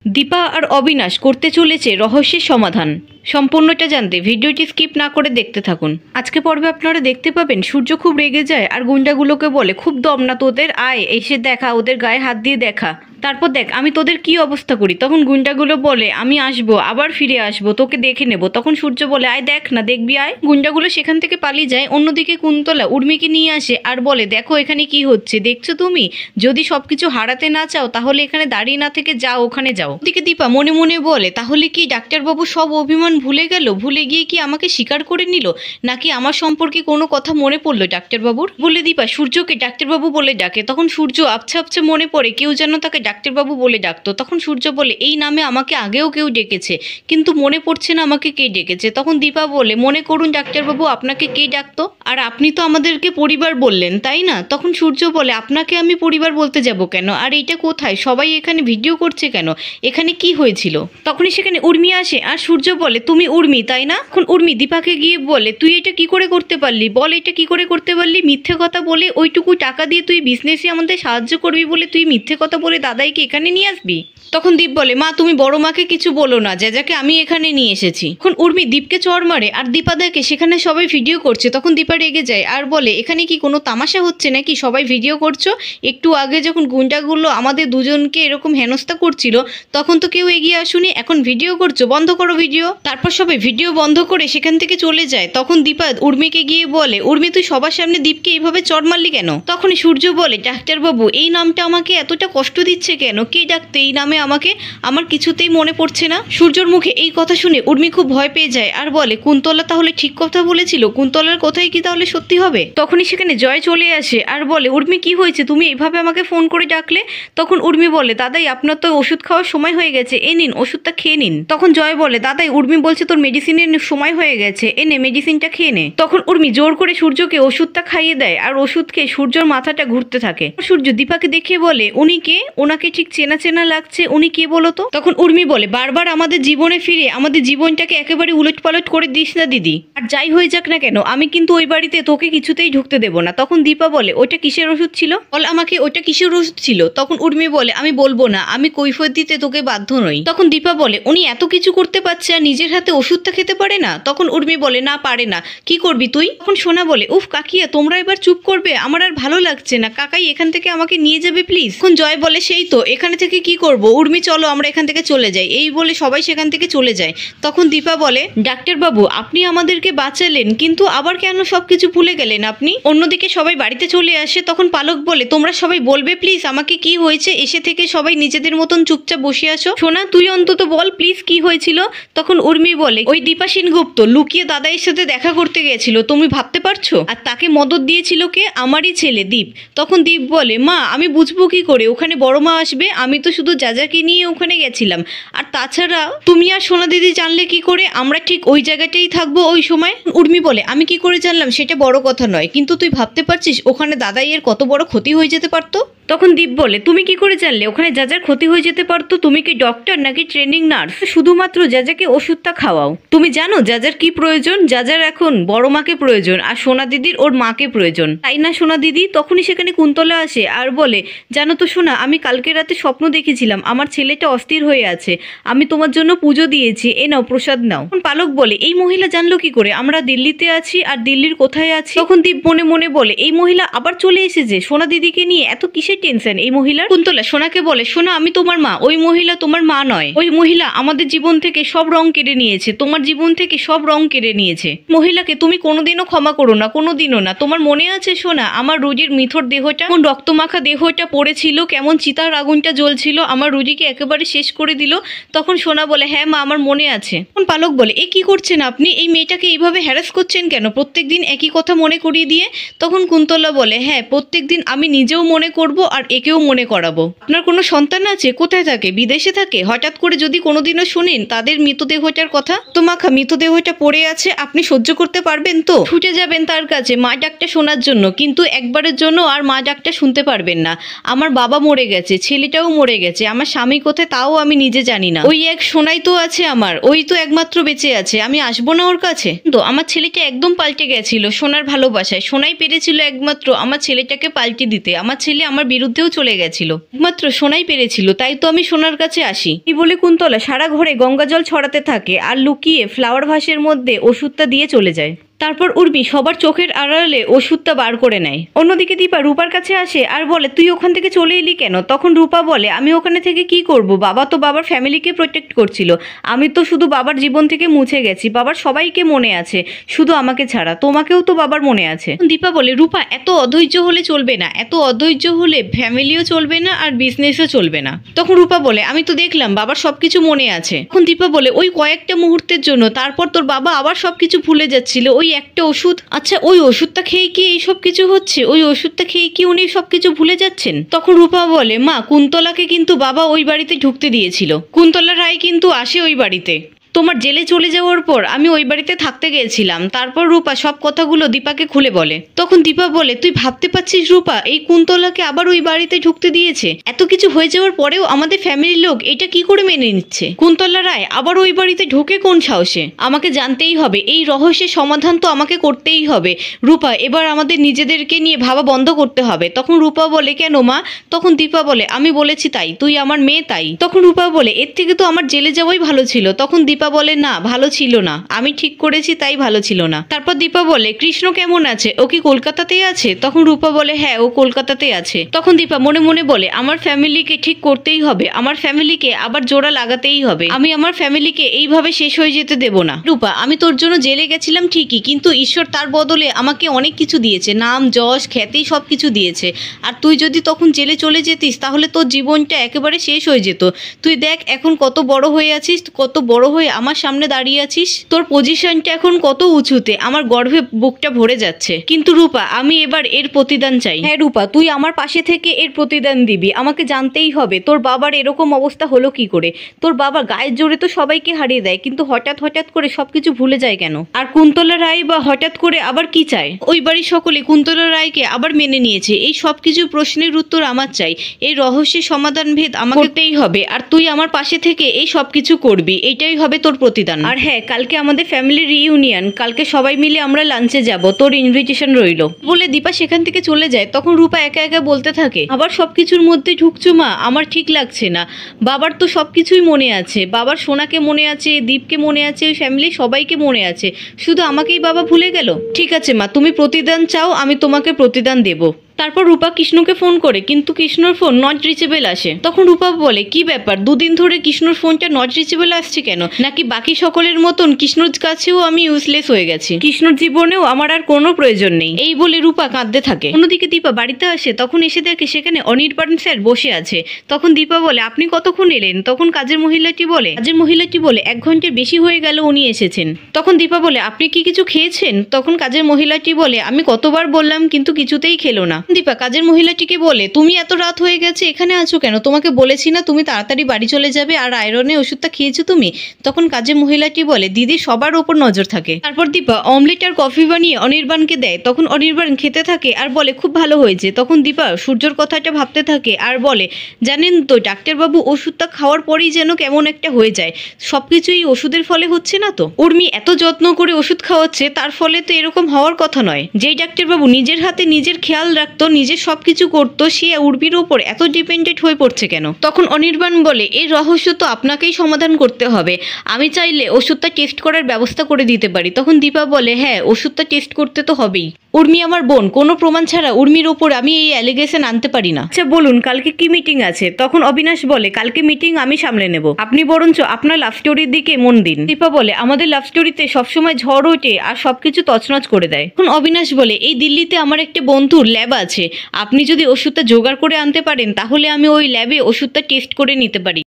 দীপা আর অবিনাশ করতে চলেছে রহস্যের সমাধান। সম্পূর্ণটা জানতে ভিডিওটি স্কিপ না করে দেখতে থাকুন। আজকে পর্বে আপনারা দেখতে পাবেন সূর্য খুব রেগে যায় আর গুন্ডাগুলোকে বলে, খুব দম না তোদের, আয় এসে দেখা, ওদের গায়ে হাত দিয়ে দেখা, তারপর দেখ আমি তোদের কি অবস্থা করি। তখন গুন্ডাগুলো বলে, আমি আসবো, আবার ফিরে আসবো, তোকে দেখে নেব। তখন সূর্য বলে, আয় দেখ না, দেখবি আয়। গুন্ডাগুলো সেখান থেকে পালিয়ে যায়। অন্যদিকে কুন্তলা উর্মিকে নিয়ে আসে আর বলে, দেখো এখানে কি হচ্ছে দেখছো তুমি, যদি সবকিছু হারাতে না চাও তাহলে এখানে দাঁড়িয়ে না থেকে যাও, ওখানে যাও। দিকে দীপা মনে মনে বলে, তাহলে কি ডাক্তারবাবু সব অভিমান ভুলে গেল, ভুলে গিয়ে কি আমাকে স্বীকার করে নিল, নাকি আমার সম্পর্কে কোনো কথা মনে পড়লো ডাক্তারবাবুর। বলে দীপা সূর্যকে ডাক্তারবাবু বলে ডাকে। তখন সূর্য আবছা আবছা মনে পড়ে কেউ যেন তাকে ডাক্তারবাবু বলে ডাকতো। তখন সূর্য বলে, এই নামে আমাকে আগেও কেউ ডেকেছে, কিন্তু মনে পড়ছে না আমাকে কে ডেকেছে। তখন দীপা বলে, মনে করুন ডাক্তারবাবু আপনাকে কে ডাকতো, আর আপনি তো আমাদেরকে পরিবার বললেন তাই না। তখন সূর্য বলে, আপনাকে আমি পরিবার বলতে যাব কেন, আর এইটা কোথায়, সবাই এখানে ভিডিও করছে কেন, এখানে কি হয়েছিল। তখনই সেখানে উর্মি আসে আর সূর্য বলে, তুমি উর্মি তাই না। এখন উর্মি দীপাকে গিয়ে বলে, তুই এটা কি করে করতে পারলি, বল এটা কি করে করতে পারলি, মিথ্যে কথা বলে ওইটুকু টাকা দিয়ে তুই বিজনেসে আমাদের সাহায্য করবি বলে তুই মিথ্যে কথা বলে দাদাইকে এখানে নিয়ে আসবি। তখন দীপ বলে, মা তুমি বড় মাকে কিছু বলো না, যাকে আমি এখানে নিয়ে এসেছি। এখন উর্মি দীপকে চড় মারে আর দীপা দেখে সেখানে সবাই ভিডিও করছে। তখন দীপা রেগে যায় আর বলে, এখানে কি কোনো তামাশা হচ্ছে নাকি, সবাই ভিডিও করছো। একটু আগে যখন গুন্ডাগুলো আমাদের দুজনকে এরকম হেনস্থা করছিল তখন তো কেউ এগিয়ে আসুনি, এখন ভিডিও করছো, বন্ধ করো ভিডিও। তারপর সবাই ভিডিও বন্ধ করে সেখান থেকে চলে যায়। তখন দীপা উর্মিকে গিয়ে বলে, উর্মি তুই সবার সামনে দীপকে এইভাবে চড় মারলি কেন। তখনই সূর্য বলে, ডাক্তারবাবু এই নামটা আমাকে এতটা কষ্ট দিচ্ছে কেন, কে ডাকতে এই নামে আমাকে, আমার কিছুতেই মনে পড়ছে না। সূর্যর মুখে এই কথা শুনে উর্মি খুব ভয় পেয়ে যায় আর বলে, কুন্তলা তাহলে ঠিক কথা বলেছিল, কুন্তলার কথাই কি তাহলে সত্যি হবে। তখনই সেখানে জয় চলে আসে আর বলে, উর্মি কি হয়েছে, তুমি এইভাবে আমাকে ফোন করে ডাকলে। তখন উর্মি বলে, দাদাই আপনার তো ওষুধ খাওয়ার সময় হয়ে গেছে, এ নিন ওষুধটা খেয়ে নিন। তখন জয় বলে, দাদাই উর্মি বলছে তোর মেডিসিনের সময় হয়ে গেছে, এনে মেডিসিনটা খেয়ে নে। তখন উর্মি জোর করে সূর্যকে ওষুধটা খাইয়ে দেয় আর ওষুধ খেয়ে সূর্যর মাথাটা ঘুরতে থাকে। সূর্য দীপাকে দেখে বলে, উনি কে, ওনাকে ঠিক চেনা চেনা লাগছে, উনি কে বলো তো। তখন উর্মি বলে, বারবার আমাদের জীবনে ফিরে আমাদের জীবনটাকে একেবারে উলট পালট করে দিস না দিদি, আর যাই হয়ে যাক না কেন আমি কিন্তু ওই বাড়িতে তোকে কিছুতেই ঢুকতে দেবো না। তখন দীপা বলে, ওটা কিসের ওষুধ ছিল, বল আমাকে ওটা কিসের ওষুধ ছিল। তখন উর্মি বলে, আমি বলবো না, আমি কৈফিয়ত দিতে তোকে বাধ্য নই। তখন দীপা বলে, উনি এত কিছু করতে পারছে আর নিজের হাতে ওষুধটা খেতে পারে না। তখন উর্মি বলে, না পারে না, কি করবি তুই। তখন সোনা বলে, উফ কাকিয়া তোমরা এবার চুপ করবে, আমার আর ভালো লাগছে না, কাকাই এখান থেকে আমাকে নিয়ে যাবে প্লিজ। এখন জয় বলে, সেই তো, এখানে থেকে কি করব, উর্মি চলো আমরা এখান থেকে চলে যাই। এই বলে সবাই সেখান থেকে চলে যায়। তখন দীপা বলে, ডাক্তারবাবু আপনি আমাদেরকে বাঁচালেন, কিন্তু আবার কেন সবকিছু ভুলে গেলেন আপনি। অন্যদিকে সবাই বাড়িতে চলে আসে। তখন পালক বলে, তোমরা সবাই বলবে প্লিজ আমাকে কি হয়েছে, এসে থেকে সবাই নিজেদের মতন চুপচাপ বসে আসো। সোনা তুই অন্তত বল প্লিজ কি হয়েছিল। তখন উর্মি বলে, ওই দীপা সেনগুপ্ত লুকিয়ে দাদাইয়ের সাথে দেখা করতে গেছিল, তুমি ভাবতে পারছো, আর তাকে মদত দিয়েছিল কে, আমারই ছেলে দীপ। তখন দীপ বলে, মা আমি বুঝবো কি করে, ওখানে বড় মা আসবে, আমি তো শুধু যাজাকে নিয়ে ওখানে গেছিলাম, আর তাছাড়া তুমি আর সোনা দিদি জানলে কি করে, আমরা ঠিক ওই জায়গাটাই থাকবো ওই সময়। উর্মি বলে, আমি কি করে জানলাম সেটা বড় কথা নয়, কিন্তু তুই ভাবতে পারছিস ওখানে দাদাইয়ের কত বড় ক্ষতি হয়ে যেতে পারতো। তখন দীপ বলে, তুমি কি করে জানলে ওখানে যাজার ক্ষতি হয়ে যেতে পারতো, তুমি কি ডক্টর নাকি ট্রেনিং নার্স, শুধুমাত্র যাজাকে ওষুধটা খাওয়াও। তুমি জানো যাজার কি প্রয়োজন, যাজার এখন বড় মাকে প্রয়োজন আর সোনা দিদির ওর মাকে প্রয়োজন, তাই না সোনা দিদি। তখনই সেখানে কুন্তলা আসে আর বলে, জানো তো সোনা, আমি কালকে রাতে স্বপ্ন দেখেছিলাম আমার ছেলেটা অস্থির হয়ে আছে, আমি তোমার জন্য পুজো দিয়েছি, এ নাও প্রসাদ নাও। পালক বলে, এই মহিলা জানলো কি করে আমরা দিল্লিতে আছি, আর দিল্লির কোথায় আছি। তখন দীপ মনে মনে বলে, এই মহিলা আবার চলে এসেছে সোনা দিদিকে নিয়ে, এত কিসের টেনশন এই মহিলার। কুন্তলা সোনাকে বলে, সোনা আমি তোমার মা, ওই মহিলা তোমার মা নয়, ওই মহিলা আমাদের জীবন থেকে সব রং কেড়ে নিয়েছে, তোমার জীবন থেকে সব রং কেড়ে নিয়েছে। মহিলাকে তুমি কোনোদিনও ক্ষমা করো না, কোনোদিনও না। তোমার মনে আছে সোনা, আমার রুজির মিথর দেহটা, কোন রক্তমাখা দেহটা পড়েছিল, কেমন চিতার আগুনটা জ্বলছিল, আমার রুজিকে একেবারে শেষ করে দিল। তখন সোনা বলে, হ্যাঁ মা আমার মনে আছে। তখন পালক বলে, এ কি করছেন আপনি, এই মেয়েটাকে এইভাবে হ্যারাস করছেন কেন, প্রত্যেকদিন একই কথা মনে করিয়ে দিয়ে। তখন কুন্তলা বলে, হ্যাঁ প্রত্যেকদিন আমি নিজেও মনে করব আর একেও মনে করাবো। আপনার কোনো সন্তান আছে, কোথায় থাকে, বিদেশে থাকে, হঠাৎ করে যদি কোনোদিনও শুনেন তাদের মৃতদেহটার কথা, তোমাখা মৃতদেহটা পড়ে আছে, আপনি সহ্য করতে পারবেন তো, ছুটে যাবেন তার কাছে মা ডাকটা শোনার জন্য, কিন্তু একবারের জন্য আর মা ডাকটা শুনতে পারবেন না। আমার বাবা মরে গেছে, ছেলেটাও মরে গেছে, আমার স্বামী কোথায় তাও আমি নিজে জানি না, ওই এক সোনাই তো আছে আমার, ওই তো একমাত্র বেঁচে আছে, আমি আসবো না ওর কাছে? তো আমার ছেলেটা একদম পাল্টে গেছিল সোনার ভালোবাসায়। সোনাই পেরেছিল একমাত্র আমার ছেলেটাকে পাল্টে দিতে। আমার ছেলে আমার বিরুদ্ধেও চলে গেছিল, একমাত্র সোনাই পেরেছিল, তাই তো আমি সোনার কাছে আসি। এই বলে কুন্তলা সারা ঘরে গঙ্গা জল ছড়াতে থাকে আর লুকিয়ে ফ্লাওয়ার ভাসের মধ্যে ওষুধটা দিয়ে চলে যায়। তারপর উর্মি সবার চোখের আড়ালে ওষুধটা বার করে নেয়। অন্যদিকে দীপা রূপার কাছে আসে আর বলে, তুই ওখান থেকে চলে এলি কেন? তখন রূপা বলে, আমি ওখানে থেকে কি করব, বাবা তো বাবার ফ্যামিলিকে প্রোটেক্ট করছিল, আমি তো শুধু বাবার জীবন থেকে মুছে গেছি, বাবার সবাইকে মনে আছে, শুধু আমাকে ছাড়া, তোমাকেও তো বাবার মনে আছে। দীপা বলে, রূপা এত অধৈর্য হলে চলবে না, এত অধৈর্য হলে ফ্যামিলিও চলবে না আর বিজনেসও চলবে না। তখন রূপা বলে, আমি তো দেখলাম বাবার সবকিছু মনে আছে। তখন দীপা বলে, ওই কয়েকটা মুহূর্তের জন্য, তারপর তোর বাবা আবার সবকিছু ভুলে যাচ্ছিল, ওই একটা ওষুধ। আচ্ছা, ওই ওষুধটা খেয়ে কি এই সব কিছু হচ্ছে? ওই ওষুধটা খেয়ে কি উনি সবকিছু ভুলে যাচ্ছেন? তখন রূপা বলে, মা, কুন্তলাকে কিন্তু বাবা ওই বাড়িতে ঢুকতে দিয়েছিল, কুন্তলা রায় কিন্তু আসে ওই বাড়িতে, তোমার জেলে চলে যাওয়ার পর আমি ওই বাড়িতে থাকতে গেছিলাম। তারপর রূপা সব কথাগুলো দীপাকে খুলে বলে। তখন দীপা বলে, তুই ভাবতে পারছিস রূপা, এই কুন্তলাকে আবার ওই বাড়িতে ঢুকতে দিয়েছে? এত কিছু হয়ে যাওয়ার পরেও আমাদের ফ্যামিলির লোক এটা কি করে মেনে নিচ্ছে? কুন্তলা রায় আবার ওই বাড়িতে ঢোকে কোন সাহসে? আমাকে জানতেই হবে, এই রহস্যের সমাধান তো আমাকে করতেই হবে। রূপা, এবার আমাদের নিজেদেরকে নিয়ে ভাবা বন্ধ করতে হবে। তখন রূপা বলে, কেন মা? তখন দীপা বলে, আমি বলেছি তাই, তুই আমার মেয়ে তাই। তখন রূপা বলে, এর থেকে তো আমার জেলে যাওয়াই ভালো ছিল। তখন দীপা বলে, না, ভালো ছিল না, আমি ঠিক করেছি তাই ভালো ছিল না। তারপর দীপা বলে, কৃষ্ণ কেমন আছে? ও কি কলকাতাতেই আছে? তখন রূপা বলে, হ্যাঁ, ও কলকাতাতেই আছে। তখন দীপা মনে মনে বলে, আমার ফ্যামিলিকে ঠিক করতেই হবে, আমার ফ্যামিলিকে আবার জোড়া লাগাতেই হবে, আমি আমার ফ্যামিলিকে এইভাবে শেষ হয়ে যেতে দেব না। রূপা, আমি তোর জন্য জেলে গেছিলাম ঠিকই, কিন্তু ঈশ্বর তার বদলে আমাকে অনেক কিছু দিয়েছে, নাম, যশ, খ্যাতি সব কিছু দিয়েছে। আর তুই যদি তখন জেলে চলে যেতিস তাহলে তোর জীবনটা একেবারে শেষ হয়ে যেত। তুই দেখ এখন কত বড় হয়ে আছিস, কত বড় হয়ে আমার সামনে দাঁড়িয়ে আছিস, তোর পজিশনটা এখন কত উঁচুতে, আমার গর্বে বুকটা ভরে যাচ্ছে। কিন্তু রূপা, আমি এবার এর প্রতিদান চাই। হ্যাঁ রূপা, তুই আমার পাশে থেকে এর প্রতিদান দিবি। আমাকে জানতেই হবে তোর বাবার এরকম অবস্থা হলো কি করে। তোর বাবা গায়ের জোরে তো সবাইকে হারিয়ে দেয়, কিন্তু হঠাৎ হঠাৎ করে সবকিছু ভুলে যায় কেন? আর কুন্তলা রায় বা হঠাৎ করে আবার কি চায়? ওই বাড়ির সকলে কুন্তলা রায়কে আবার মেনে নিয়েছে। এই সবকিছু প্রশ্নের উত্তর আমার চাই, এই রহস্যের সমাধান ভেদ আমাকে করতেই হবে। আর তুই আমার পাশে থেকে এই সবকিছু করবি, এইটাই হবে তোর প্রতিদান। আর হ্যাঁ, কালকে আমাদের ফ্যামিলি রিইউনিয়ন, কালকে সবাই মিলে আমরা লাঞ্চে যাব, তোর ইনভিটেশন রইল। বলে দীপা সেখান থেকে চলে যায়। তখন রূপা একা একা বলতে থাকে, আবার সবকিছুর মধ্যে ঢুকছো মা, আমার ঠিক লাগছে না। বাবার তো সবকিছুই মনে আছে, বাবার সোনাকে মনে আছে, দীপকে মনে আছে, ফ্যামিলি সবাইকে মনে আছে, শুধু আমাকেই বাবা ভুলে গেল। ঠিক আছে মা, তুমি প্রতিদান চাও, আমি তোমাকে প্রতিদান দেব। তারপর রূপা কৃষ্ণকে ফোন করে, কিন্তু কৃষ্ণর ফোন নট রিচেবল আসে। তখন রূপা বলে, কি ব্যাপার, দুদিন ধরে কৃষ্ণর ফোনটা নট রিচেবল আসছে কেন? নাকি বাকি সকলের মতন কৃষ্ণর কাছেও আমি ইউজলেস হয়ে গেছি, কৃষ্ণর জীবনেও আমার আর কোনো প্রয়োজন নেই। এই বলে রূপা কাঁদতে থাকে। অন্যদিকে দীপা বাড়িতে আসে, তখন এসে দেখে সেখানে অনির্বাণ স্যার বসে আছে। তখন দীপা বলে, আপনি কতক্ষণ এলেন? তখন কাজের মহিলাটি বলে 1 ঘন্টার বেশি হয়ে গেল উনি এসেছেন। তখন দীপা বলে, আপনি কি কিছু খেয়েছেন? তখন কাজের মহিলাটি বলে, আমি কতবার বললাম কিন্তু কিছুতেই খেলো না। দীপা কাজের মহিলাটিকে বলে, তুমি এত রাত হয়ে গেছে এখানে আছো কেন? তোমাকে বলেছি না তুমি তাড়াতাড়ি বাড়ি চলে যাবে, আর আয়রনের ওষুধটা খেয়েছো তুমি? তখন কাজের মহিলাটি বলে, দিদি সবার ওপর নজর থাকে। তারপর দীপা অমলেট আর কফি বানিয়ে অনির্বাণকে দেয়। তখন অনির্বাণ খেতে থাকে আর বলে, খুব ভালো হয়েছে। তখন দীপা সূর্যর কথাটা ভাবতে থাকে আর বলে, জানেন তো ডাক্তারবাবু, ওষুধটা খাওয়ার পরেই যেন কেমন একটা হয়ে যায়, সবকিছুই ওষুধের ফলে হচ্ছে না তো? উর্মি এত যত্ন করে ওষুধ খাওয়াচ্ছে, তার ফলে তো এরকম হওয়ার কথা নয়। যেই ডাক্তারবাবু নিজের হাতে নিজের খেয়াল রাখতো, নিজের সবকিছু করতো, সে উর্মির ওপর এত ডিপেন্ডেন্ট হয়ে পড়ছে কেন? তখন অনির্বাণ বলে, এই রহস্য তো আপনাকেই সমাধান করতে হবে, আমি চাইলে ওষুধটা টেস্ট করার ব্যবস্থা করে দিতে পারি। তখন দীপা বলে, হ্যাঁ, ওষুধটা টেস্ট করতে তো হবেই, উর্মি আমার বোন, কোনো প্রমাণ ছাড়া উর্মির ওপর আমি এই অ্যালিগেশন আনতে পারি না। আচ্ছা বলুন, কালকে কি মিটিং আছে? তখন অবিনাশ বলে, কালকে মিটিং আমি সামলে নেব, আপনি বরঞ্চ আপনার লাভ স্টোরির দিকে মন দিন। দীপা বলে, আমাদের লাভ স্টোরিতে সবসময় ঝড় ওঠে আর সবকিছু তছনছ করে দেয়। তখন অবিনাশ বলে, এই দিল্লিতে আমার একটা বন্ধুর ল্যাব আছে, আপনি যদি ওষুধটা জোগাড় করে আনতে পারেন তাহলে আমি ওই ল্যাবে ওষুধটা টেস্ট করে নিতে পারি।